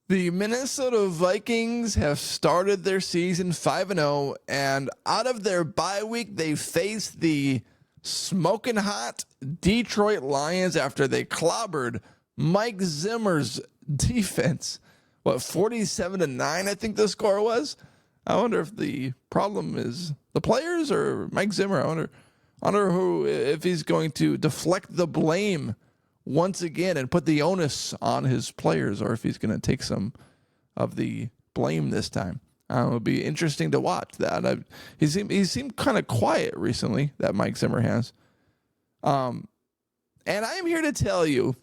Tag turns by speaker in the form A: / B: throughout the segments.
A: The Minnesota Vikings have started their season 5-0, and out of their bye week, they faced the smoking hot Detroit Lions after they clobbered Mike Zimmer's defense. 47-9, I think the score was. I wonder if the problem is the players or Mike Zimmer. I wonder who, if he's going to deflect the blame once again and put the onus on his players, or if he's going to take some of the blame this time. It'll be interesting to watch that. He seemed kind of quiet recently, that Mike Zimmer has. And I am here to tell you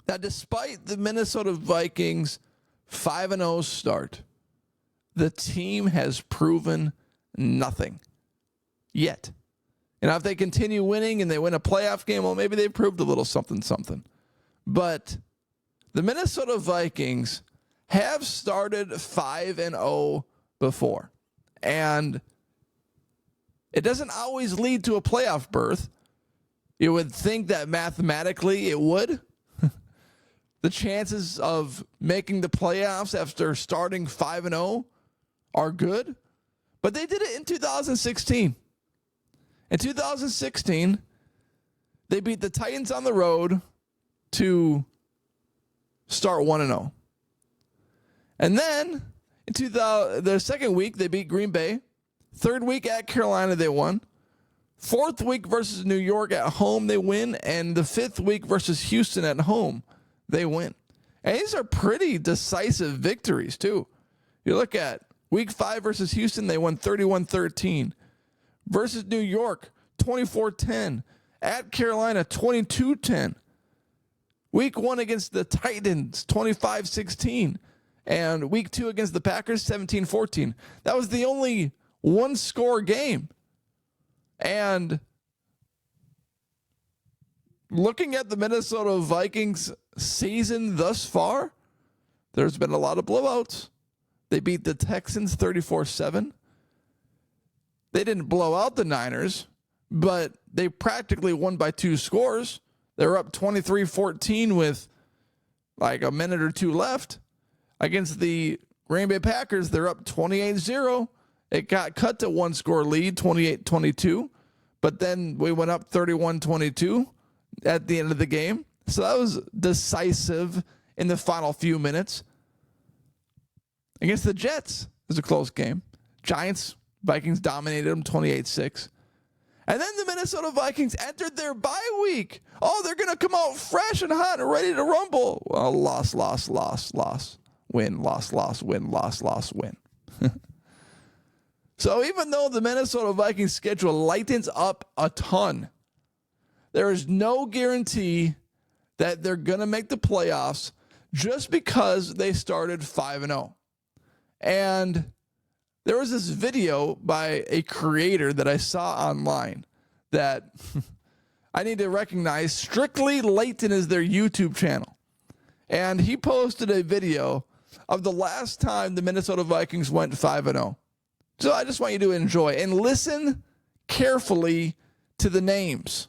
A: that despite the Minnesota Vikings 5-0 start, the team has proven nothing yet. And if they continue winning and they win a playoff game, well, maybe they've proved a little something. But the Minnesota Vikings have started 5-0 before. And it doesn't always lead to a playoff berth. You would think that mathematically it would. The chances of making the playoffs after starting 5-0 are good. But they did it in 2016. In 2016, they beat the Titans on the road to start 1-0. And then in the second week, they beat Green Bay. Third week at Carolina, they won. Fourth week versus New York at home, they win. And the fifth week versus Houston at home, they win. And these are pretty decisive victories, too. You look at week 5 versus Houston, they won 31-13. Versus New York, 24-10. At Carolina, 22-10. Week 1 against the Titans, 25-16. And week 2 against the Packers, 17-14. That was the only one-score game. And looking at the Minnesota Vikings season thus far, there's been a lot of blowouts. They beat the Texans 34-7. They didn't blow out the Niners, but they practically won by 2 scores. They were up 23-14 with like a minute or two left. Against the Green Bay Packers, they're up 28-0. It got cut to 1-score lead, 28-22. But then we went up 31-22 at the end of the game. So that was decisive in the final few minutes. Against the Jets, it was a close game. Giants, Vikings dominated them 28-6. And then the Minnesota Vikings entered their bye week. Oh, they're going to come out fresh and hot and ready to rumble. Well, loss. Win, loss, win, loss, win. So even though the Minnesota Vikings schedule lightens up a ton, there is no guarantee that they're going to make the playoffs just because they started 5-0. And there was this video by a creator that I saw online that I need to recognize. Strictly Layton is their YouTube channel. And he posted a video of the last time the Minnesota Vikings went 5-0. So I just want you to enjoy and listen carefully to the names.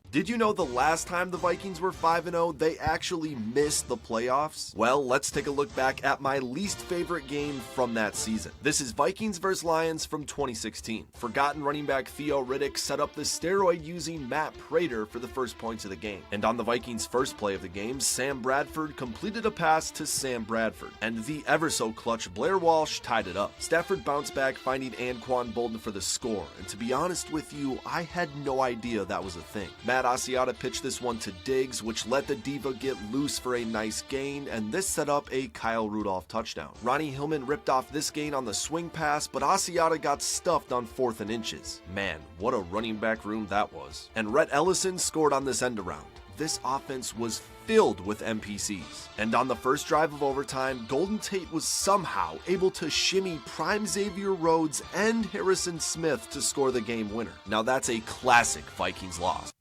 B: Did you know the last time the Vikings were 5-0, they actually missed the playoffs? Well, let's take a look back at my least favorite game from that season. This is Vikings vs. Lions from 2016. Forgotten running back Theo Riddick set up the steroid-using Matt Prater for the first points of the game. And on the Vikings' first play of the game, Sam Bradford completed a pass to Sam Bradford, and the ever-so-clutch Blair Walsh tied it up. Stafford bounced back, finding Anquan Bolden for the score, and to be honest with you, I had no idea that was a thing. Matt Asiata pitched this one to Diggs, which let the diva get loose for a nice gain, and this set up a Kyle Rudolph touchdown. Ronnie Hillman ripped off this gain on the swing pass, but Asiata got stuffed on 4th and inches. Man, what a running back room that was. And Rhett Ellison scored on this end around. This offense was filled with NPCs. And on the first drive of overtime, Golden Tate was somehow able to shimmy prime Xavier Rhodes and Harrison Smith to score the game winner. Now that's a classic Vikings loss.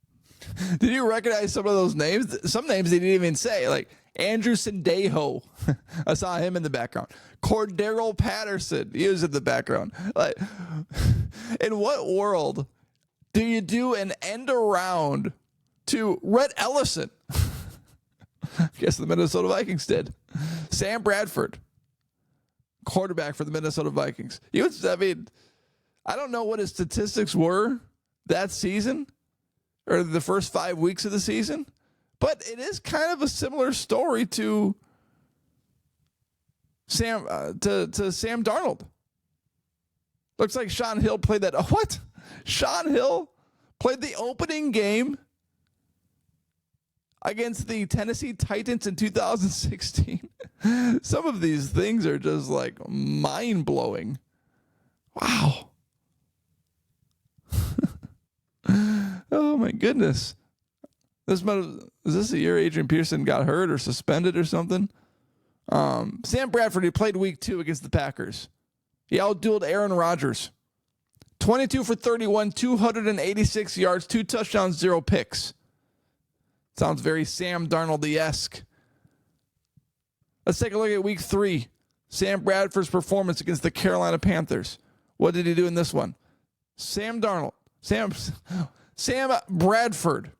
A: Did you recognize some of those names? Some names they didn't even say, like Andrew Sendejo. I saw him in the background. Cordero Patterson, he was in the background. Like, in what world do you do an end around to Rhett Ellison? I guess the Minnesota Vikings did. Sam Bradford, quarterback for the Minnesota Vikings. I don't know what his statistics were that season or the first 5 weeks of the season, but it is kind of a similar story to Sam Darnold. Looks like Sean Hill played that. What? Sean Hill played the opening game against the Tennessee Titans in 2016. Some of these things are just like mind-blowing. Wow. Oh my goodness. Is this the year Adrian Peterson got hurt or suspended or something? Sam Bradford, he played week 2 against the Packers. He outdueled Aaron Rodgers. 22 for 31, 286 yards, 2 touchdowns, 0 picks. Sounds very Sam Darnold-esque. Let's take a look at week 3. Sam Bradford's performance against the Carolina Panthers. What did he do in this one? Sam Bradford,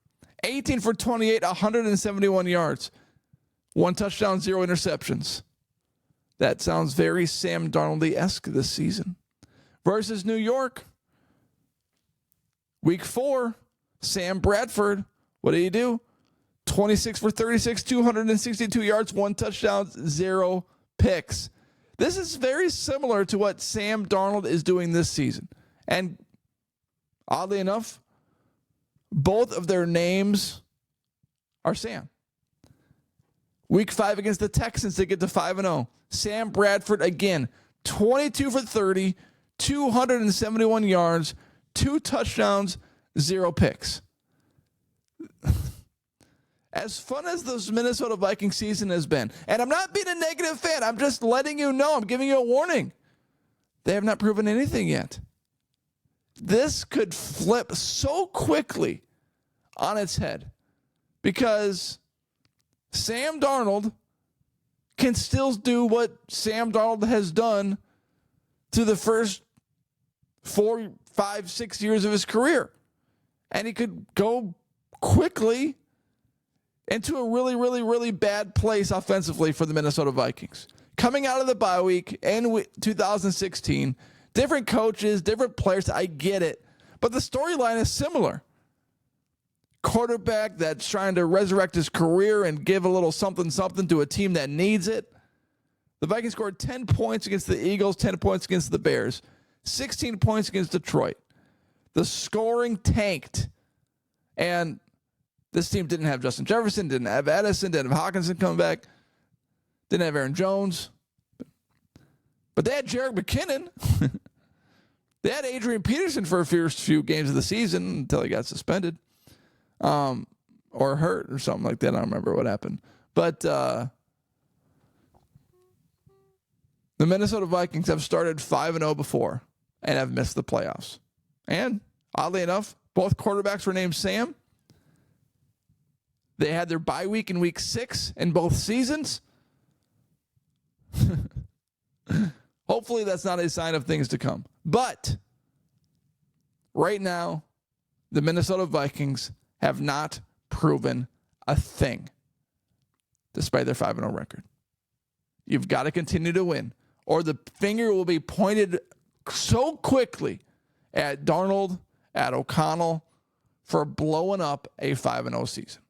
A: 18 for 28, 171 yards. 1 touchdown, 0 interceptions. That sounds very Sam Darnold-esque this season. Versus New York. Week 4, Sam Bradford, what did he do? 26 for 36, 262 yards, 1 touchdown, 0 picks. This is very similar to what Sam Darnold is doing this season. And oddly enough, both of their names are Sam. Week 5 against the Texans, they get to 5-0. Sam Bradford again, 22 for 30, 271 yards, 2 touchdowns, 0 picks. As fun as this Minnesota Vikings season has been, and I'm not being a negative fan, I'm just letting you know, I'm giving you a warning. They have not proven anything yet. This could flip so quickly on its head because Sam Darnold can still do what Sam Darnold has done through the first 4, 5, 6 years of his career. And he could go quickly into a really, really, really bad place offensively for the Minnesota Vikings. Coming out of the bye week in 2016, different coaches, different players, I get it. But the storyline is similar. Quarterback that's trying to resurrect his career and give a little something to a team that needs it. The Vikings scored 10 points against the Eagles, 10 points against the Bears, 16 points against Detroit. The scoring tanked. And this team didn't have Justin Jefferson, didn't have Addison, didn't have Hawkinson coming back, didn't have Aaron Jones. But they had Jerick McKinnon. They had Adrian Peterson for a first few games of the season until he got suspended. Or hurt or something like that. I don't remember what happened. But the Minnesota Vikings have started 5-0 before and have missed the playoffs. And oddly enough, both quarterbacks were named Sam. They had their bye week in week 6 in both seasons. Hopefully that's not a sign of things to come. But right now, the Minnesota Vikings have not proven a thing despite their 5-0 record. You've got to continue to win, or the finger will be pointed so quickly at Darnold, at O'Connell for blowing up a 5-0 season.